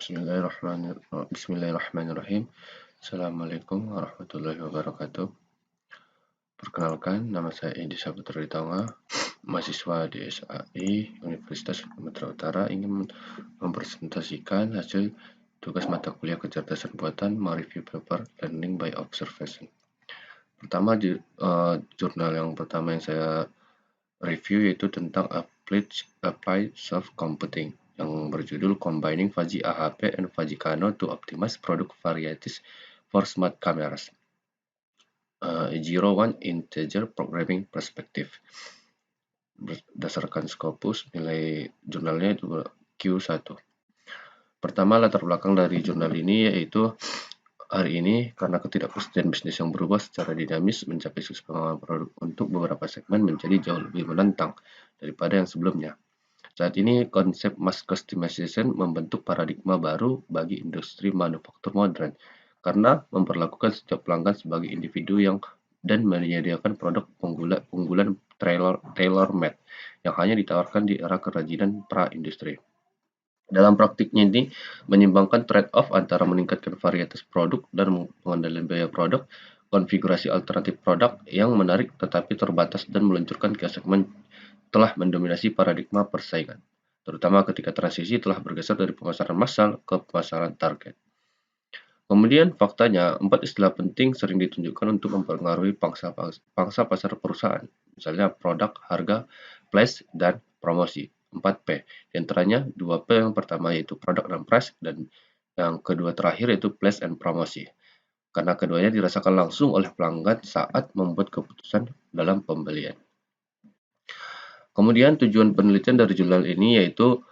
Bismillahirrahmanirrahim. Assalamualaikum warahmatullahi wabarakatuh. Perkenalkan, nama saya Edi Saputra Ditonga, mahasiswa di SAI Universitas Sumatera Utara, ingin mempresentasikan hasil tugas mata kuliah kecerdasan buatan mereview paper Learning by Observation. Pertama, jurnal yang pertama yang saya review yaitu tentang Applied Self Computing yang berjudul Combining Fuzzy AHP and Fuzzy Kano to Optimize Product Varieties for Smart Cameras. Zero One Integer Programming Perspective. Berdasarkan Scopus, nilai jurnalnya itu Q1. Pertama, latar belakang dari jurnal ini yaitu hari ini karena ketidakpastian bisnis yang berubah secara dinamis, mencapai sukses pengembangan produk untuk beberapa segmen menjadi jauh lebih menantang daripada yang sebelumnya. Saat ini, konsep mass customization membentuk paradigma baru bagi industri manufaktur modern, karena memperlakukan setiap pelanggan sebagai individu dan menyediakan produk unggulan tailor-made yang hanya ditawarkan di era kerajinan pra-industri. Dalam praktiknya ini, menyimbangkan trade-off antara meningkatkan varietas produk dan pengendalian biaya produk, konfigurasi alternatif produk yang menarik tetapi terbatas dan meluncurkan ke segmen telah mendominasi paradigma persaingan, terutama ketika transisi telah bergeser dari pemasaran massal ke pemasaran target. Kemudian, faktanya, 4 istilah penting sering ditunjukkan untuk mempengaruhi pangsa pasar perusahaan, misalnya produk, harga, place, dan promosi. 4P, di antaranya 2P yang pertama yaitu product dan price, dan yang kedua terakhir yaitu place and promosi. Karena keduanya dirasakan langsung oleh pelanggan saat membuat keputusan dalam pembelian. Kemudian tujuan penelitian dari jurnal ini yaitu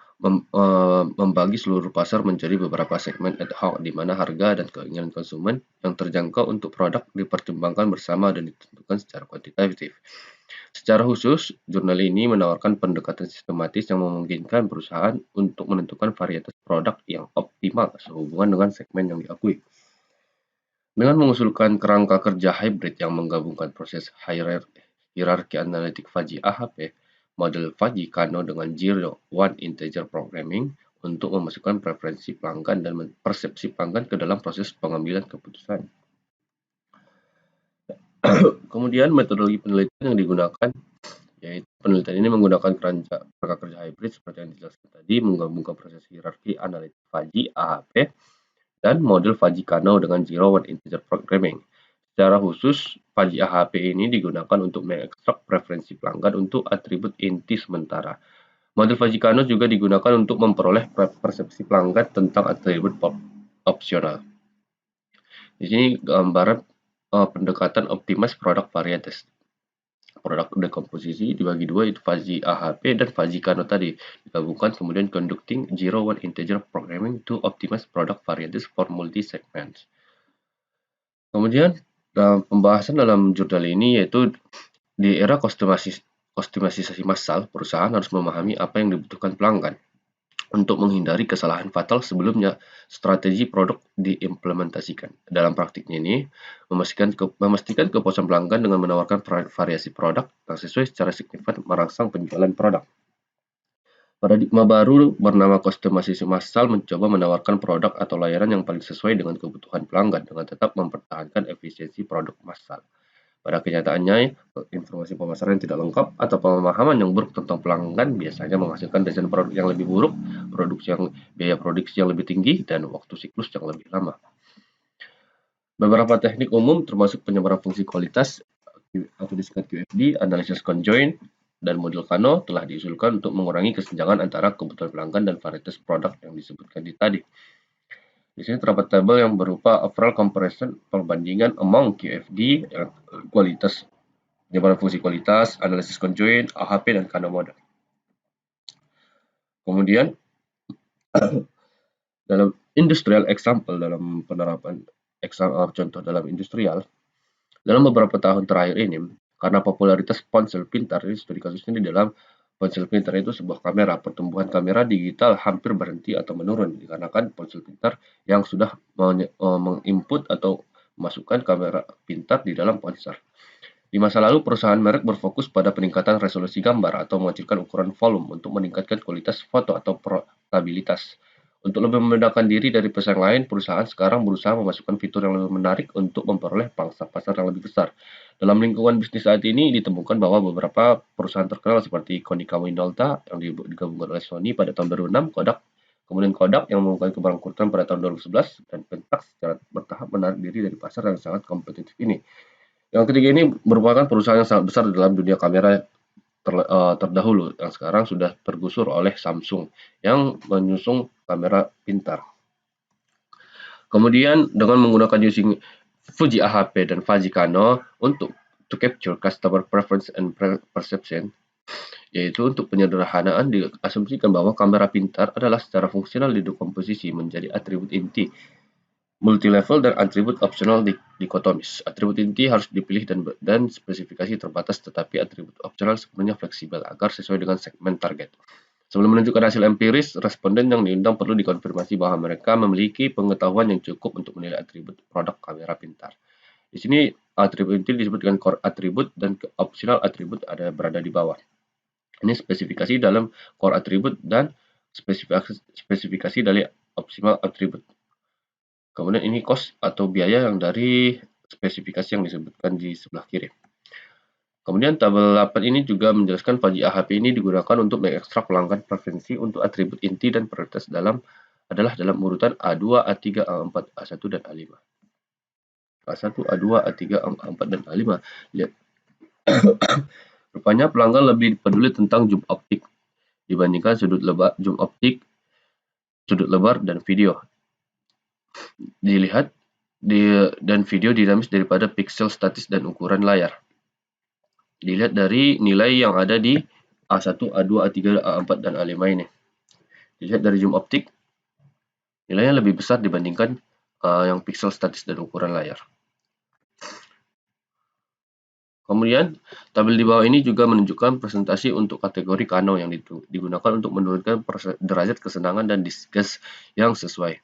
membagi seluruh pasar menjadi beberapa segmen ad hoc di mana harga dan keinginan konsumen yang terjangkau untuk produk dipertimbangkan bersama dan ditentukan secara kuantitatif. Secara khusus, jurnal ini menawarkan pendekatan sistematis yang memungkinkan perusahaan untuk menentukan varietas produk yang optimal sehubungan dengan segmen yang diakui. Dengan mengusulkan kerangka kerja hybrid yang menggabungkan proses hierarki analitik Fuzzy AHP, model Fuzzy Kano dengan Zero One Integer Programming untuk memasukkan preferensi pelanggan dan persepsi pelanggan ke dalam proses pengambilan keputusan. Kemudian metodologi penelitian yang digunakan yaitu penelitian ini menggunakan kerangka kerja hybrid seperti yang dijelaskan tadi, menggabungkan proses hierarki analitik Fuzzy AHP dan model Fuzzy Kano dengan Zero One Integer Programming. Secara khusus, Fuzzy AHP ini digunakan untuk mengekstrak preferensi pelanggan untuk atribut inti sementara. Model Fuzzy Kano juga digunakan untuk memperoleh persepsi pelanggan tentang atribut opsional. Di sini gambaran pendekatan optimize product varieties. Produk dekomposisi dibagi dua, itu Fuzzy AHP dan Fuzzy Kano tadi digabungkan, kemudian conducting Zero One Integer Programming to optimize product varieties for multi segments. Kemudian pembahasan dalam jurnal ini yaitu di era kostumisasi massal, perusahaan harus memahami apa yang dibutuhkan pelanggan untuk menghindari kesalahan fatal sebelumnya strategi produk diimplementasikan. Dalam praktiknya ini, memastikan kepuasan pelanggan dengan menawarkan variasi produk yang sesuai secara signifikan merangsang penjualan produk. Paradigma baru bernama kostumisasi massal mencoba menawarkan produk atau layanan yang paling sesuai dengan kebutuhan pelanggan dengan tetap mempertahankan efisiensi produk massal. Pada kenyataannya, informasi pemasaran yang tidak lengkap atau pemahaman yang buruk tentang pelanggan biasanya menghasilkan desain produk yang lebih buruk, biaya produksi yang lebih tinggi, dan waktu siklus yang lebih lama. Beberapa teknik umum termasuk penyebaran fungsi kualitas atau disingkat QFD, analisis conjoint, dan model Kano telah diusulkan untuk mengurangi kesenjangan antara kebutuhan pelanggan dan varietas produk yang disebutkan tadi. Di sini terdapat tabel yang berupa overall comparison perbandingan among QFD, kualitas, penyebaran fungsi kualitas, analisis conjoint, AHP, dan Kano model. Kemudian dalam industrial example, dalam penerapan contoh dalam industrial, dalam beberapa tahun terakhir ini, karena popularitas ponsel pintar, ini studi kasusnya di dalam ponsel pintar itu sebuah kamera, pertumbuhan kamera digital hampir berhenti atau menurun dikarenakan ponsel pintar yang sudah menginput atau memasukkan kamera pintar di dalam ponsel. Di masa lalu, perusahaan merek berfokus pada peningkatan resolusi gambar atau mengecilkan ukuran volume untuk meningkatkan kualitas foto atau portabilitas. Untuk lebih membedakan diri dari pesaing lain, perusahaan sekarang berusaha memasukkan fitur yang lebih menarik untuk memperoleh pangsa pasar yang lebih besar. Dalam lingkungan bisnis saat ini ditemukan bahwa beberapa perusahaan terkenal seperti Konica Minolta yang digabungkan oleh Sony pada tahun 2006, kemudian Kodak yang mengumumkan kebangkrutan pada tahun 2011, dan Pentax secara bertahap menarik diri dari pasar yang sangat kompetitif ini. Yang ketiga ini merupakan perusahaan yang sangat besar dalam dunia kamera terdahulu yang sekarang sudah tergusur oleh Samsung yang menyusung kamera pintar. Kemudian dengan menggunakan using Fuji AHP dan Fuji Kano untuk to capture customer preference and perception, yaitu untuk penyederhanaan diasumsikan bahwa kamera pintar adalah secara fungsional didekomposisi menjadi atribut inti, multi-level, dan atribut opsional dikotomis. Atribut inti harus dipilih dan spesifikasi terbatas, tetapi atribut opsional sepenuhnya fleksibel agar sesuai dengan segmen target. Sebelum menunjukkan hasil empiris, responden yang diundang perlu dikonfirmasi bahwa mereka memiliki pengetahuan yang cukup untuk menilai atribut produk kamera pintar. Di sini atribut inti disebut dengan core atribut dan optional atribut berada di bawah. Ini spesifikasi dalam core atribut dan spesifikasi dari optional atribut. Kemudian ini cost atau biaya yang dari spesifikasi yang disebutkan di sebelah kiri. Kemudian tabel 8 ini juga menjelaskan Fuji AHP ini digunakan untuk mengekstrak pelanggan preferensi untuk atribut inti dan prioritas adalah dalam urutan A2, A3, A4, A1, dan A5. A1, A2, A3, A4, dan A5. Lihat. Rupanya pelanggan lebih peduli tentang zoom optik dibandingkan zoom optik, sudut lebar, dan video. Dilihat dan video dinamis daripada pixel statis dan ukuran layar. Dilihat dari nilai yang ada di A1, A2, A3, A4, dan A5 ini. Dilihat dari zoom optik, nilainya lebih besar dibandingkan yang pixel statis dan ukuran layar. Kemudian, tabel di bawah ini juga menunjukkan presentasi untuk kategori Kano yang digunakan untuk menurunkan derajat kesenangan dan disgust yang sesuai.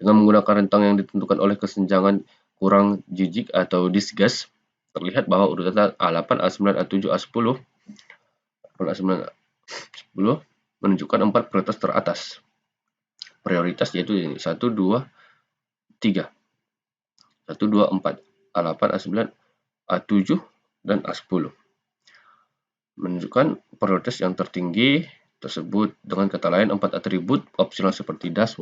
Dengan menggunakan rentang yang ditentukan oleh kesenjangan kurang jijik atau disgust, terlihat bahwa urutan A8, A9, A7, A10, A9, A10 menunjukkan 4 prioritas teratas. Prioritas yaitu 1, 2, 3. 1, 2, 4. A8, A9, A7, dan A10. Menunjukkan prioritas yang tertinggi tersebut. Dengan kata lain, 4 atribut opsional seperti dust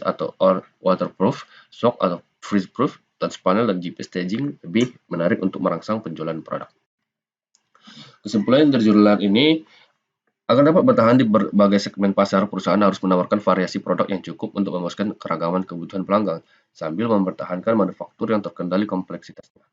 atau waterproof, shock atau freeze proof, touch panel, dan GPS staging lebih menarik untuk merangsang penjualan produk. Kesimpulan dari jurnal ini, agar dapat bertahan di berbagai segmen pasar, perusahaan harus menawarkan variasi produk yang cukup untuk memuaskan keragaman kebutuhan pelanggan, sambil mempertahankan manufaktur yang terkendali kompleksitasnya.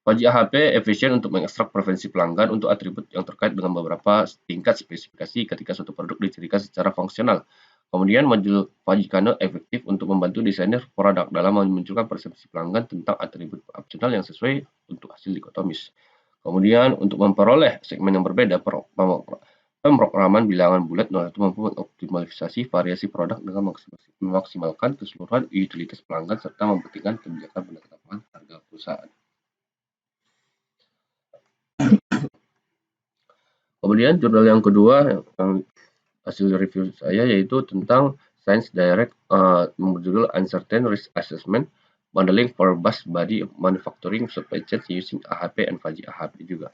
Fuji AHP efisien untuk mengekstrak preferensi pelanggan untuk atribut yang terkait dengan beberapa tingkat spesifikasi ketika suatu produk dicirikan secara fungsional. Kemudian modul Fuji Kano efektif untuk membantu desainer produk dalam memunculkan persepsi pelanggan tentang atribut opsional yang sesuai untuk hasil dikotomis. Kemudian untuk memperoleh segmen yang berbeda, pemrograman bilangan bulat itu mampu mengoptimalisasi variasi produk dengan memaksimalkan keseluruhan utilitas pelanggan serta mempentingkan kebijakan penetapan harga perusahaan. Kemudian jurnal yang kedua yang hasil review saya yaitu tentang Science Direct berjudul Uncertain Risk Assessment Modeling for Bus Body Manufacturing Supply Chain Using AHP and Fuji AHP juga.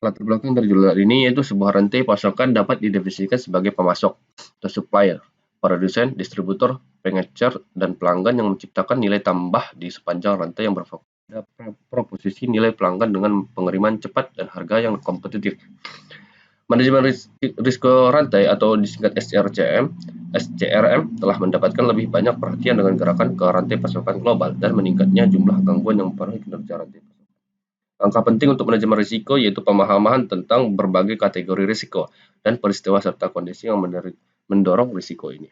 Latar belakang dari jurnal ini yaitu sebuah rantai pasokan dapat didefinisikan sebagai pemasok atau supplier, produsen, distributor, pengecer, dan pelanggan yang menciptakan nilai tambah di sepanjang rantai yang berfokus pada proposisi nilai pelanggan dengan pengiriman cepat dan harga yang kompetitif. Manajemen risiko rantai atau disingkat SCRM telah mendapatkan lebih banyak perhatian dengan gerakan ke rantai pasokan global dan meningkatnya jumlah gangguan yang mempengaruhi kinerja rantai pasokan. Langkah penting untuk manajemen risiko yaitu pemahaman tentang berbagai kategori risiko dan peristiwa serta kondisi yang mendorong risiko ini.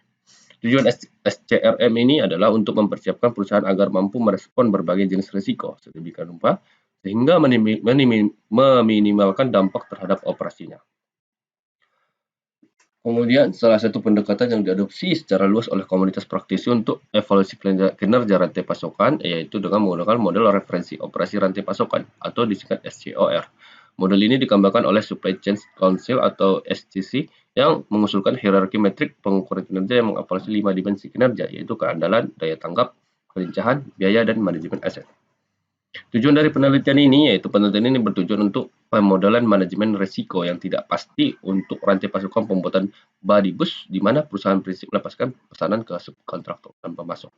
Tujuan SCRM ini adalah untuk mempersiapkan perusahaan agar mampu merespon berbagai jenis risiko sedemikian rupa sehingga meminimalkan dampak terhadap operasinya. Kemudian, salah satu pendekatan yang diadopsi secara luas oleh komunitas praktisi untuk evaluasi kinerja rantai pasokan yaitu dengan menggunakan model referensi operasi rantai pasokan atau disingkat SCOR. Model ini dikembangkan oleh Supply Chain Council atau SCC yang mengusulkan hierarki metrik pengukuran kinerja yang mengevaluasi 5 dimensi kinerja, yaitu keandalan, daya tanggap, kelincahan, biaya, dan manajemen aset. Tujuan dari penelitian ini yaitu penelitian ini bertujuan untuk pemodelan manajemen risiko yang tidak pasti untuk rantai pasokan pembuatan body bus, di mana perusahaan prinsip melepaskan pesanan ke subkontraktor dan pemasok.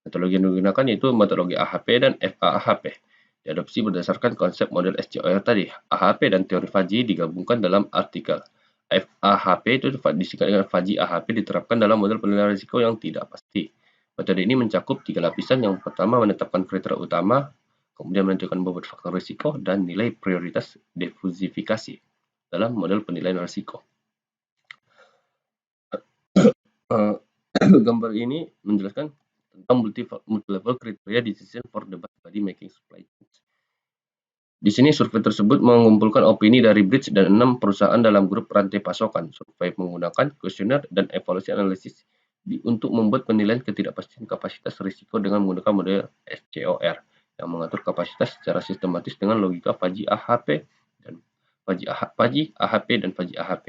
Metodologi yang digunakan yaitu metodologi AHP dan FAHP. Diadopsi berdasarkan konsep model SCOR tadi. AHP dan teori Fuzzy digabungkan dalam artikel. FAHP itu disingkat dengan Fuzzy AHP diterapkan dalam model penilaian risiko yang tidak pasti. Metode ini mencakup 3 lapisan. Yang pertama menetapkan kriteria utama, kemudian menentukan bobot faktor risiko, dan nilai prioritas diversifikasi dalam model penilaian risiko. Gambar ini menjelaskan tentang multi-level criteria decision for the body making supply chain. Di sini survei tersebut mengumpulkan opini dari Bridge dan 6 perusahaan dalam grup rantai pasokan. Survei menggunakan kuesioner dan evaluasi analisis untuk membuat penilaian ketidakpastian kapasitas risiko dengan menggunakan model SCOR yang mengatur kapasitas secara sistematis dengan logika Fuzzy AHP dan Fuzzy AHP dan Fuzzy AHP.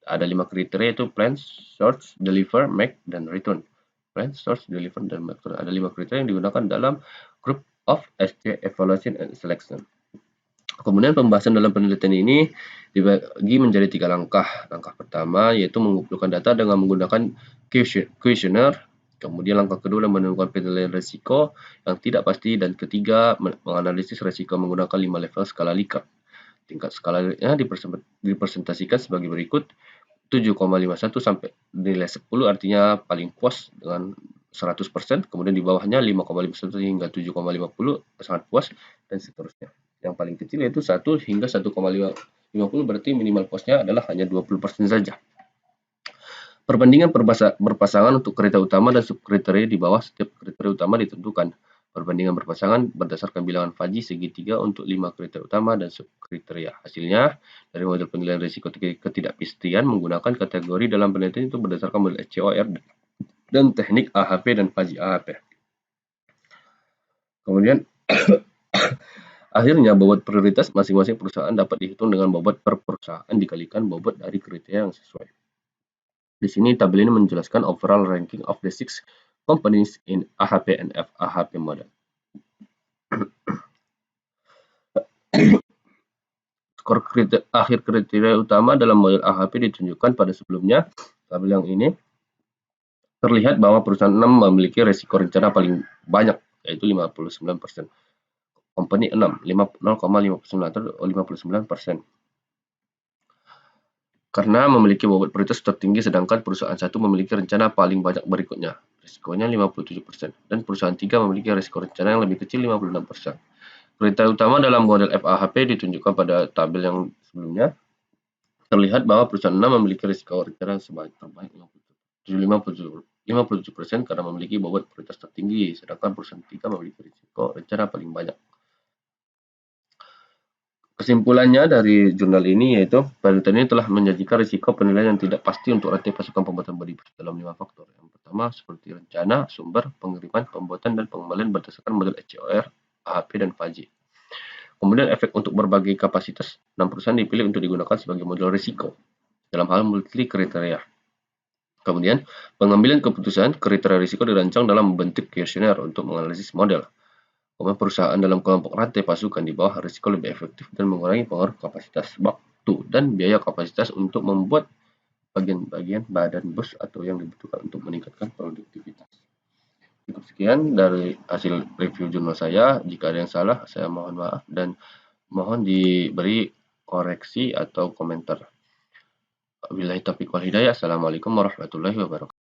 Ada 5 kriteria yaitu plan, source, deliver, make, dan return. Plan, source, deliver, dan make. Ada 5 kriteria yang digunakan dalam group of SC evaluation and selection. Kemudian pembahasan dalam penelitian ini dibagi menjadi 3 langkah. Langkah pertama yaitu mengumpulkan data dengan menggunakan kuesioner. Kemudian langkah kedua adalah menemukan penilaian risiko yang tidak pasti, dan ketiga menganalisis risiko menggunakan 5 level skala Likert. Tingkat skalanya dipresentasikan sebagai berikut: 7,51 sampai nilai 10 artinya paling puas dengan 100%, kemudian di bawahnya 5,51 hingga 7,50 sangat puas, dan seterusnya. Yang paling kecil yaitu 1 hingga 1,50 berarti minimal puasnya adalah hanya 20% saja. Perbandingan berpasangan untuk kriteria utama dan subkriteria di bawah setiap kriteria utama ditentukan. Perbandingan berpasangan berdasarkan bilangan Fuzzy segitiga untuk 5 kriteria utama dan subkriteria. Hasilnya dari model penilaian risiko ketidakpastian menggunakan kategori dalam penelitian itu berdasarkan model SCOR dan teknik AHP dan Fuzzy AHP. Kemudian akhirnya bobot prioritas masing-masing perusahaan dapat dihitung dengan bobot per perusahaan dikalikan bobot dari kriteria yang sesuai. Di sini tabel ini menjelaskan overall ranking of the 6 companies in AHP and FAHP model. Skor akhir kriteria utama dalam model AHP ditunjukkan pada sebelumnya. Tabel yang ini terlihat bahwa perusahaan 6 memiliki risiko rencana paling banyak, yaitu 59%. Company 6, 0,59 atau 59%. Karena memiliki bobot prioritas tertinggi, sedangkan perusahaan 1 memiliki rencana paling banyak berikutnya, risikonya 57%, dan perusahaan 3 memiliki risiko rencana yang lebih kecil 56%. Kriteria utama dalam model FAHP ditunjukkan pada tabel yang sebelumnya. Terlihat bahwa perusahaan 6 memiliki risiko rencana terbaik 57% karena memiliki bobot prioritas tertinggi, sedangkan perusahaan 3 memiliki risiko rencana paling banyak. Kesimpulannya dari jurnal ini yaitu penelitian ini telah menyajikan risiko penilaian yang tidak pasti untuk rantai pasokan pembuatan body bus dalam 5 faktor. Yang pertama seperti rencana, sumber, pengiriman, pembuatan, dan pengembalian berdasarkan model SCOR, AHP, dan Fuzzy. Kemudian efek untuk berbagai kapasitas, 6 perusahaan dipilih untuk digunakan sebagai model risiko dalam hal multi kriteria. Kemudian pengambilan keputusan kriteria risiko dirancang dalam bentuk kuesioner untuk menganalisis model. Kemudian perusahaan dalam kelompok rantai pasokan di bawah risiko lebih efektif dan mengurangi pengaruh kapasitas, waktu, dan biaya kapasitas untuk membuat bagian-bagian badan bus atau yang dibutuhkan untuk meningkatkan produktivitas. Cukup sekian dari hasil review jurnal saya. Jika ada yang salah, saya mohon maaf dan mohon diberi koreksi atau komentar. Wabillahi taufiq wal hidayah. Assalamualaikum warahmatullahi wabarakatuh.